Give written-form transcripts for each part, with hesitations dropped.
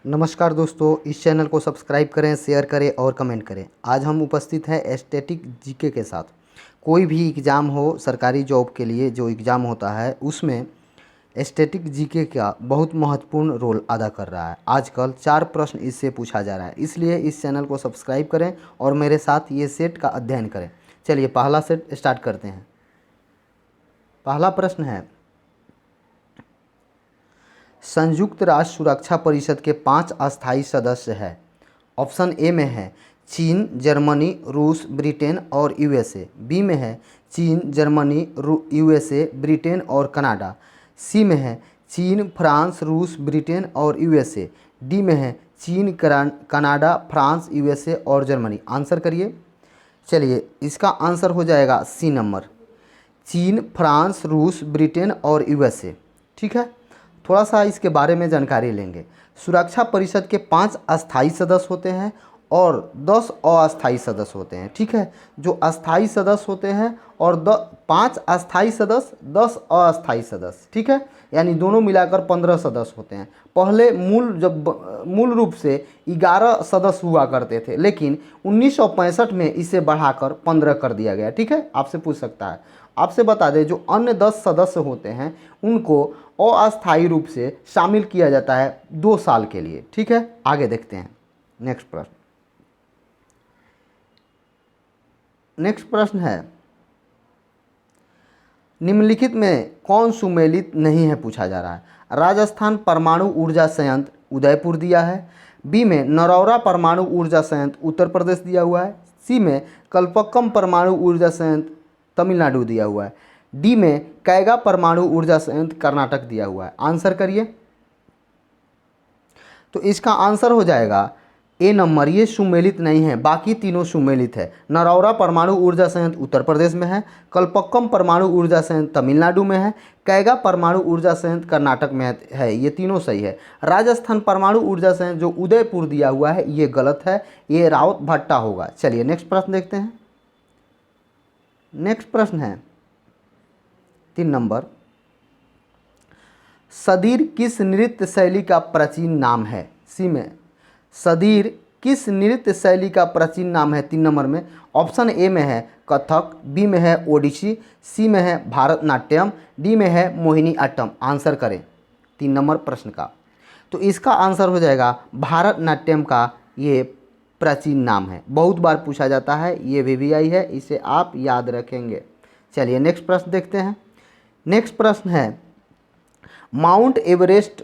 नमस्कार दोस्तों, इस चैनल को सब्सक्राइब करें, शेयर करें और कमेंट करें। आज हम उपस्थित हैं स्टैटिक जीके के साथ। कोई भी एग्ज़ाम हो, सरकारी जॉब के लिए जो एग्ज़ाम होता है उसमें स्टैटिक जीके का बहुत महत्वपूर्ण रोल अदा कर रहा है। आजकल 4 प्रश्न इससे पूछा जा रहा है, इसलिए इस चैनल को सब्सक्राइब करें और मेरे साथ ये सेट का अध्ययन करें। चलिए पहला सेट स्टार्ट करते हैं। पहला प्रश्न है, संयुक्त राष्ट्र सुरक्षा परिषद के 5 अस्थायी सदस्य हैं। ऑप्शन ए में है चीन, जर्मनी, रूस, ब्रिटेन और यूएसए। बी में है चीन, जर्मनी, यूएसए, ब्रिटेन और कनाडा। सी में है चीन, फ्रांस, रूस, ब्रिटेन और यूएसए। डी में है चीन, कनाडा, फ्रांस, यूएसए और जर्मनी। आंसर करिए। चलिए इसका आंसर हो जाएगा सी नंबर, चीन, फ्रांस, रूस, ब्रिटेन और यूएसए। ठीक है, थोड़ा सा इसके बारे में जानकारी लेंगे। सुरक्षा परिषद के 5 अस्थायी सदस्य होते हैं और 10 अस्थायी सदस्य होते हैं। ठीक है, जो अस्थायी सदस्य होते हैं और 5 अस्थायी सदस्य, 10 अस्थायी सदस्य। ठीक है, यानी दोनों मिलाकर 15 सदस्य होते हैं। पहले मूल रूप से 11 सदस्य हुआ करते थे, लेकिन 1965 में इसे बढ़ाकर 15 कर दिया गया। ठीक है, आपसे पूछ सकता है। आपसे बता दें, जो अन्य 10 सदस्य होते हैं उनको अस्थायी रूप से शामिल किया जाता है 2 साल के लिए। ठीक है, आगे देखते हैं। नेक्स्ट प्रश्न है, निम्नलिखित में कौन सुमेलित नहीं है पूछा जा रहा है। राजस्थान परमाणु ऊर्जा संयंत्र उदयपुर दिया है। बी में नरौरा परमाणु ऊर्जा संयंत्र उत्तर प्रदेश दिया हुआ है। सी में कल्पक्कम परमाणु ऊर्जा संयंत्र तमिलनाडु दिया हुआ है। डी में कैगा परमाणु ऊर्जा संयंत्र कर्नाटक दिया हुआ है। आंसर करिए। तो इसका आंसर हो जाएगा ए नंबर, ये सुमेलित नहीं है, बाकी तीनों सुमेलित है। नरौरा परमाणु ऊर्जा संयंत्र उत्तर प्रदेश में है, कल्पक्कम परमाणु ऊर्जा संयंत्र तमिलनाडु में है, कैगा परमाणु ऊर्जा संयंत्र कर्नाटक में है। ये तीनों सही है। राजस्थान परमाणु ऊर्जा संयंत्र जो उदयपुर दिया हुआ है ये गलत है, ये रावत भट्टा होगा। चलिए नेक्स्ट प्रश्न देखते हैं। नेक्स्ट प्रश्न है 3 नंबर, सदीर किस नृत्य शैली का प्राचीन नाम है। सी में सदीर किस नृत्य शैली का प्राचीन नाम है 3 नंबर में। ऑप्शन ए में है कथक, बी में है ओडिसी, सी में है भारतनाट्यम, डी में है मोहिनी अट्टम। आंसर करें 3 नंबर प्रश्न का। तो इसका आंसर हो जाएगा भारतनाट्यम का ये प्राचीन नाम है। बहुत बार पूछा जाता है, ये वीवीआई है, इसे आप याद रखेंगे। चलिए नेक्स्ट प्रश्न देखते हैं। नेक्स्ट प्रश्न है, माउंट एवरेस्ट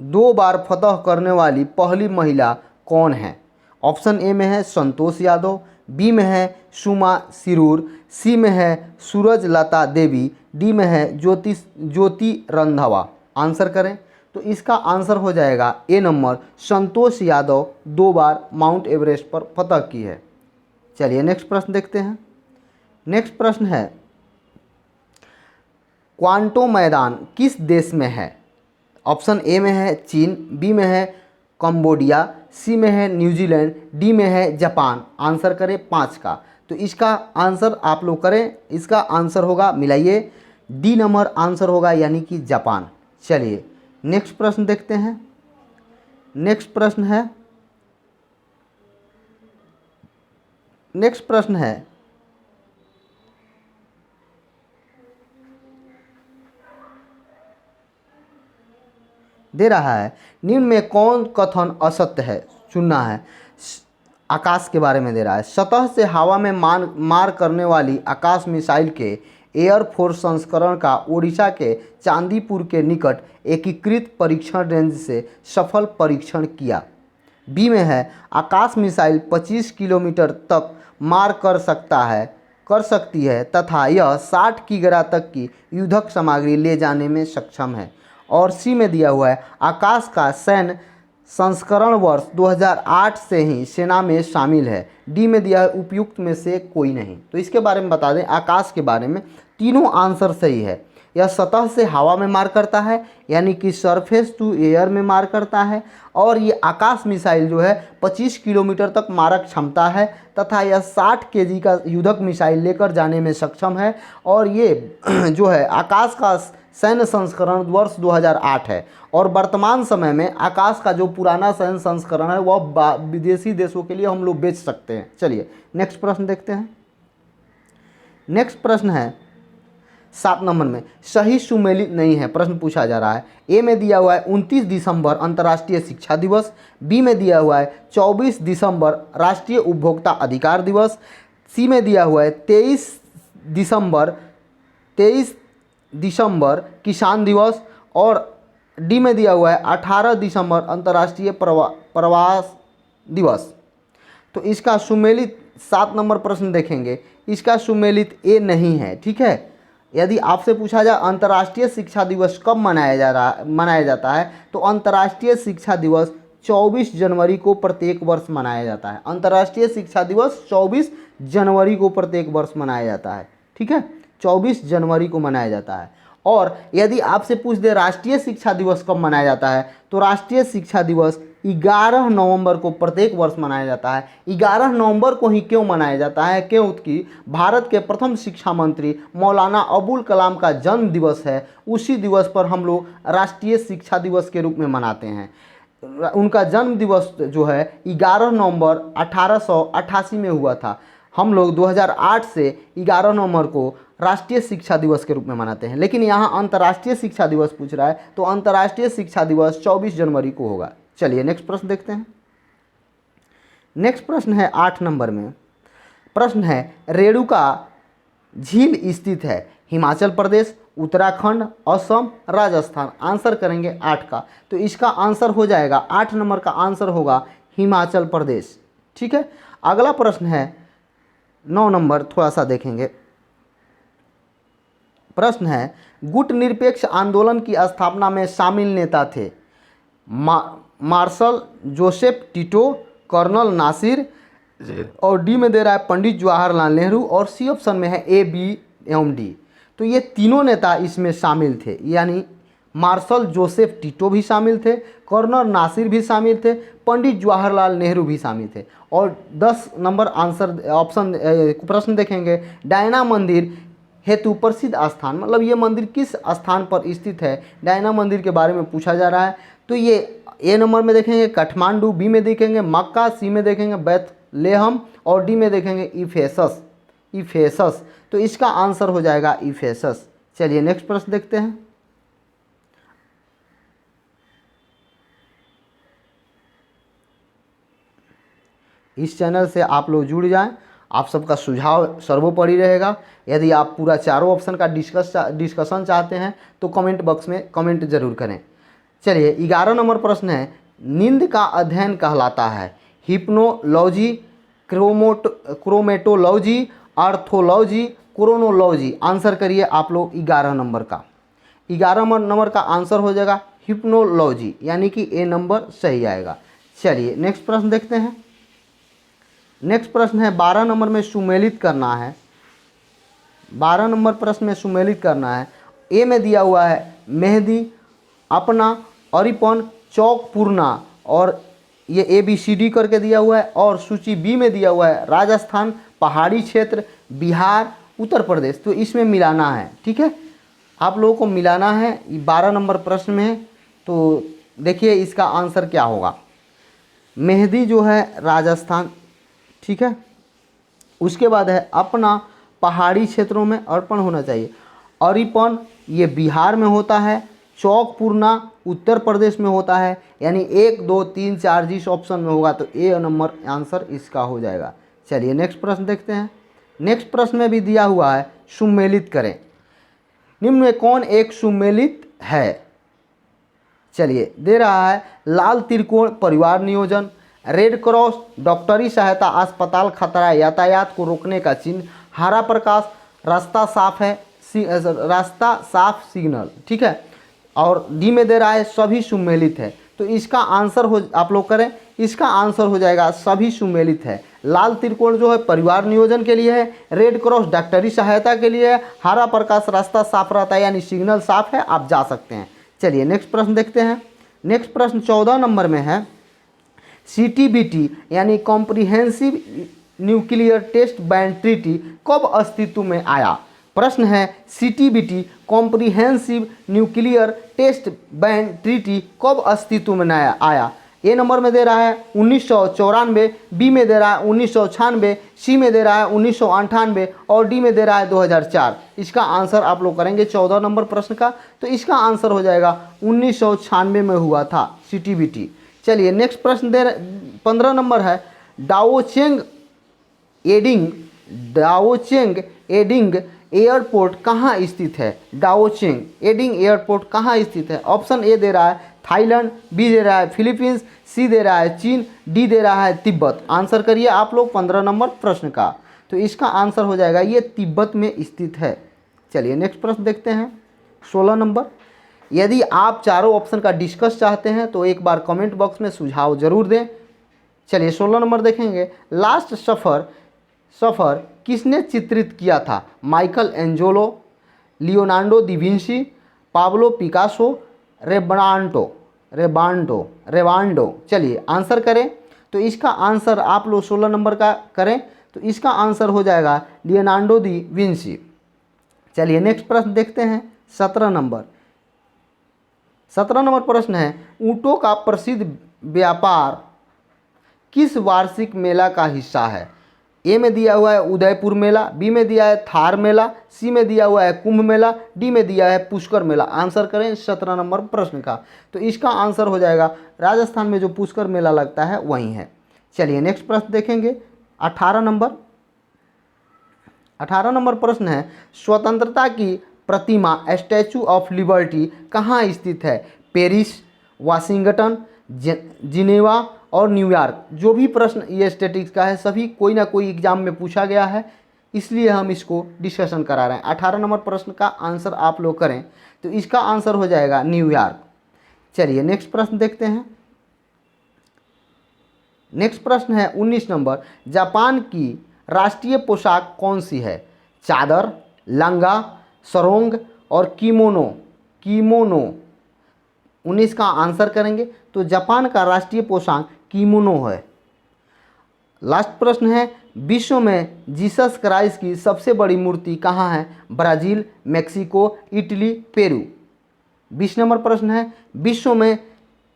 2 बार फतह करने वाली पहली महिला कौन है। ऑप्शन ए में है संतोष यादव, बी में है सुमा सिरूर, सी में है सूरजलता देवी, डी में है ज्योति रंधावा। आंसर करें। तो इसका आंसर हो जाएगा ए नंबर, संतोष यादव 2 बार माउंट एवरेस्ट पर फतह की है। चलिए नेक्स्ट प्रश्न देखते हैं। नेक्स्ट प्रश्न है, क्वांटो मैदान किस देश में है। ऑप्शन ए में है चीन, बी में है कंबोडिया, सी में है न्यूजीलैंड, डी में है जापान। आंसर करें 5 का। तो इसका आंसर आप लोग करें, इसका आंसर होगा, मिलाइए, डी नंबर आंसर होगा, यानी कि जापान। चलिए नेक्स्ट प्रश्न देखते हैं। नेक्स्ट प्रश्न है दे रहा है, निम्न में कौन कथन असत्य है, चुनना है। आकाश के बारे में दे रहा है। सतह से हवा में मार करने वाली आकाश मिसाइल के एयरफोर्स संस्करण का ओडिशा के चांदीपुर के निकट एकीकृत परीक्षण रेंज से सफल परीक्षण किया। बी में है आकाश मिसाइल 25 किलोमीटर तक मार कर सकती है तथा यह 60 किग्रा तक की युद्धक सामग्री ले जाने में सक्षम है। और सी में दिया हुआ है आकाश का सैन्य संस्करण वर्ष 2008 से ही सेना में शामिल है। डी में दिया है उपयुक्त में से कोई नहीं। तो इसके बारे में बता दें, आकाश के बारे में तीनों आंसर सही है। यह सतह से हवा में मार करता है, यानी कि सरफेस टू एयर में मार करता है, और ये आकाश मिसाइल जो है 25 किलोमीटर तक मारक क्षमता है तथा यह 60 केजी का युद्धक मिसाइल लेकर जाने में सक्षम है। और ये जो है आकाश का सैन्य संस्करण वर्ष 2008 है और वर्तमान समय में आकाश का जो पुराना सैन्य संस्करण है वह विदेशी देशों के लिए हम लोग बेच सकते हैं। चलिए नेक्स्ट प्रश्न देखते हैं। नेक्स्ट प्रश्न है 7 नंबर में, सही सुमेलित नहीं है। प्रश्न पूछा जा रहा है, ए में दिया हुआ है 29 दिसंबर अंतर्राष्ट्रीय शिक्षा दिवस, बी में दिया हुआ है 24 दिसंबर राष्ट्रीय उपभोक्ता अधिकार दिवस, सी में दिया हुआ है 23 दिसंबर किसान दिवस और डी में दिया हुआ है 18 दिसंबर अंतर्राष्ट्रीय प्रवास दिवस। तो इसका सुमेलित 7 नंबर प्रश्न देखेंगे, इसका सुमेलित ए नहीं है। ठीक है, यदि आपसे पूछा जाए अंतर्राष्ट्रीय शिक्षा दिवस कब मनाया जाता है तो अंतर्राष्ट्रीय शिक्षा दिवस 24 जनवरी को प्रत्येक वर्ष मनाया जाता है। अंतर्राष्ट्रीय शिक्षा दिवस 24 जनवरी को प्रत्येक वर्ष मनाया जाता है। ठीक है, 24 जनवरी को मनाया जाता है। और यदि आपसे पूछ दे राष्ट्रीय शिक्षा दिवस कब मनाया जाता है तो राष्ट्रीय शिक्षा दिवस 11 नवंबर को प्रत्येक वर्ष मनाया जाता है। 11 नवंबर को ही क्यों मनाया जाता है? क्योंकि भारत के प्रथम शिक्षा मंत्री मौलाना अबुल कलाम का जन्म दिवस है। उसी दिवस पर हम लोग राष्ट्रीय शिक्षा दिवस के रूप में मनाते हैं। उनका जन्म दिवस जो है 11 नवंबर 1888 में हुआ था। हम लोग 2008 से 11 नवंबर को राष्ट्रीय शिक्षा दिवस के रूप में मनाते हैं, लेकिन यहाँ अंतर्राष्ट्रीय शिक्षा दिवस पूछ रहा है तो अंतर्राष्ट्रीय शिक्षा दिवस 24 जनवरी को होगा। चलिए नेक्स्ट प्रश्न देखते हैं। नेक्स्ट प्रश्न है 8 नंबर में। प्रश्न है, रेणुका झील स्थित है हिमाचल प्रदेश, उत्तराखंड, असम, राजस्थान। आंसर करेंगे 8 का, तो इसका आंसर हो जाएगा 8 नंबर का आंसर होगा हिमाचल प्रदेश। ठीक है, अगला प्रश्न है 9 नंबर, थोड़ा सा देखेंगे। प्रश्न है, गुट निरपेक्ष आंदोलन की स्थापना में शामिल नेता थे marshal Joseph Tito, colonel Nasser, और डी में दे रहा है पंडित जवाहरलाल नेहरू, और सी ऑप्शन में है ए, बी एवं डी। तो ये तीनों नेता इसमें शामिल थे, यानी मार्शल जोसेफ टिटो भी शामिल थे, कर्नल नासिर भी शामिल थे, पंडित जवाहरलाल नेहरू भी शामिल थे। और 10 नंबर आंसर ऑप्शन प्रश्न देखेंगे, डायना मंदिर हेतु प्रसिद्ध स्थान, मतलब ये मंदिर किस स्थान पर स्थित है, डायना मंदिर के बारे में पूछा जा रहा है। तो ये ए नंबर में देखेंगे काठमांडू, बी में देखेंगे मक्का, सी में देखेंगे बेथलेहम और डी में देखेंगे इफेसस। तो इसका आंसर हो जाएगा इफेसस। चलिए नेक्स्ट प्रश्न देखते हैं। इस चैनल से आप लोग जुड़ जाएं, आप सबका सुझाव सर्वोपरि रहेगा। यदि आप पूरा चारों ऑप्शन का डिस्कशन चाहते हैं तो कमेंट बॉक्स में कमेंट जरूर करें। चलिए 11 नंबर प्रश्न है, नींद का अध्ययन कहलाता है हिप्नोलॉजी, क्रोमेटोलॉजी, आर्थोलॉजी, क्रोनोलॉजी। आंसर करिए आप लोग 11 नंबर का। 11 नंबर का आंसर हो जाएगा हिप्नोलॉजी, यानी कि ए नंबर सही आएगा। चलिए नेक्स्ट प्रश्न देखते हैं। नेक्स्ट प्रश्न है 12 नंबर में सुमेलित करना है। 12 नंबर प्रश्न में सुमेलित करना है। ए में दिया हुआ है मेहदी, अपना, अरिपन, चौक पूर्णा, और ये ABCD करके दिया हुआ है। और सूची बी में दिया हुआ है राजस्थान, पहाड़ी क्षेत्र, बिहार, उत्तर प्रदेश। तो इसमें मिलाना है। ठीक है, आप लोगों को मिलाना है। 12 नंबर प्रश्न में है, तो देखिए इसका आंसर क्या होगा। मेहदी जो है राजस्थान, ठीक है, उसके बाद है अपना, पहाड़ी क्षेत्रों में अर्पण होना चाहिए। अरिपन ये बिहार में होता है, चौक पूर्णा उत्तर प्रदेश में होता है, यानी 1, 2, 3, 4 जिस ऑप्शन में होगा तो ए नंबर आंसर इसका हो जाएगा। चलिए नेक्स्ट प्रश्न देखते हैं। नेक्स्ट प्रश्न में भी दिया हुआ है सुमेलित करें, निम्न में कौन एक सुमेलित है। चलिए दे रहा है लाल त्रिकोण परिवार नियोजन, रेड क्रॉस डॉक्टरी सहायता अस्पताल खतरा यातायात को रोकने का चिन्ह, हरा प्रकाश रास्ता साफ है, रास्ता साफ सिग्नल। ठीक है, और डी में दे रहा है सभी सुमेलित है। तो इसका आंसर हो, आप लोग करें, इसका आंसर हो जाएगा सभी सुमेलित है। लाल त्रिकोण जो है परिवार नियोजन के लिए है, रेड क्रॉस डॉक्टरी सहायता के लिए है, हरा प्रकाश रास्ता साफ रहता है यानी सिग्नल साफ है, आप जा सकते हैं। चलिए नेक्स्ट प्रश्न देखते हैं। नेक्स्ट प्रश्न 14 नंबर में है, CTBT यानी comprehensive nuclear test ban treaty कब अस्तित्व में आया। प्रश्न है CTBT comprehensive nuclear test ban treaty कब अस्तित्व में आया। ए नंबर में दे रहा है 1994, बी में दे रहा है 1996, सी में दे रहा है 1998 और डी में दे रहा है 2004। इसका आंसर आप लोग करेंगे 14 नंबर प्रश्न का, तो इसका आंसर हो जाएगा 1996 में हुआ था सीटीबीटी। चलिए नेक्स्ट प्रश्न 15 नंबर है डाओचेंग एडिंग एयरपोर्ट कहाँ स्थित है। डाओचेंग एडिंग एयरपोर्ट कहाँ स्थित है। ऑप्शन ए दे रहा है थाईलैंड, बी दे रहा है फिलीपींस, सी दे रहा है चीन, डी दे रहा है तिब्बत। आंसर करिए आप लोग 15 नंबर प्रश्न का, तो इसका आंसर हो जाएगा ये तिब्बत में स्थित है। चलिए नेक्स्ट प्रश्न देखते हैं 16 नंबर। यदि आप चारों ऑप्शन का डिस्कस चाहते हैं तो एक बार कमेंट बॉक्स में सुझाव जरूर दें। चलिए 16 नंबर देखेंगे। लास्ट सफ़र किसने चित्रित किया था। Michelangelo, Leonardo da Vinci, Pablo Picasso, Rembrandt. चलिए आंसर करें, तो इसका आंसर आप लोग 16 नंबर का करें, तो इसका आंसर हो जाएगा लियोनार्डो दा विंची। चलिए नेक्स्ट प्रश्न देखते हैं 17 नंबर। 17 नंबर प्रश्न है ऊँटों का प्रसिद्ध व्यापार किस वार्षिक मेला का हिस्सा है। ए में दिया हुआ है उदयपुर मेला, बी में दिया है थार मेला, सी में दिया हुआ है कुंभ मेला, डी में दिया है पुष्कर मेला। आंसर करें 17 नंबर प्रश्न का, तो इसका आंसर हो जाएगा राजस्थान में जो पुष्कर मेला लगता है वहीं है। चलिए नेक्स्ट प्रश्न देखेंगे 18 नंबर। 18 नंबर प्रश्न है स्वतंत्रता की प्रतिमा स्टैचू ऑफ लिबर्टी कहाँ स्थित है। पेरिस, वाशिंगटन, जिनेवा और न्यूयॉर्क। जो भी प्रश्न ये स्टैटिक्स का है सभी कोई ना कोई एग्जाम में पूछा गया है, इसलिए हम इसको डिस्कशन करा रहे हैं। 18 नंबर प्रश्न का आंसर आप लोग करें, तो इसका आंसर हो जाएगा न्यूयॉर्क। चलिए नेक्स्ट प्रश्न देखते हैं। नेक्स्ट प्रश्न है 19 नंबर। जापान की राष्ट्रीय पोशाक कौन सी है। चादर, लंगा, सरोंग और किमोनो। 19 का आंसर करेंगे, तो जापान का राष्ट्रीय पोशाक किमोनो है। लास्ट प्रश्न है विश्व में जीसस क्राइस्ट की सबसे बड़ी मूर्ति कहाँ है। Brazil, Mexico, Italy, Peru. 20 number प्रश्न है विश्व में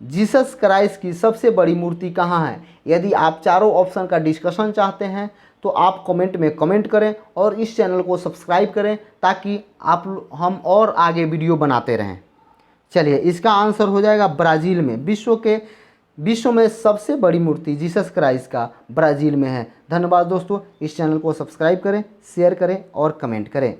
जीसस क्राइस्ट की सबसे बड़ी मूर्ति कहाँ है। यदि आप चारों ऑप्शन का डिस्कशन चाहते हैं तो आप कमेंट में कमेंट करें और इस चैनल को सब्सक्राइब करें ताकि हम और आगे वीडियो बनाते रहें। चलिए इसका आंसर हो जाएगा ब्राज़ील में। विश्व में सबसे बड़ी मूर्ति जीसस क्राइस्ट का ब्राज़ील में है। धन्यवाद दोस्तों, इस चैनल को सब्सक्राइब करें, शेयर करें और कमेंट करें।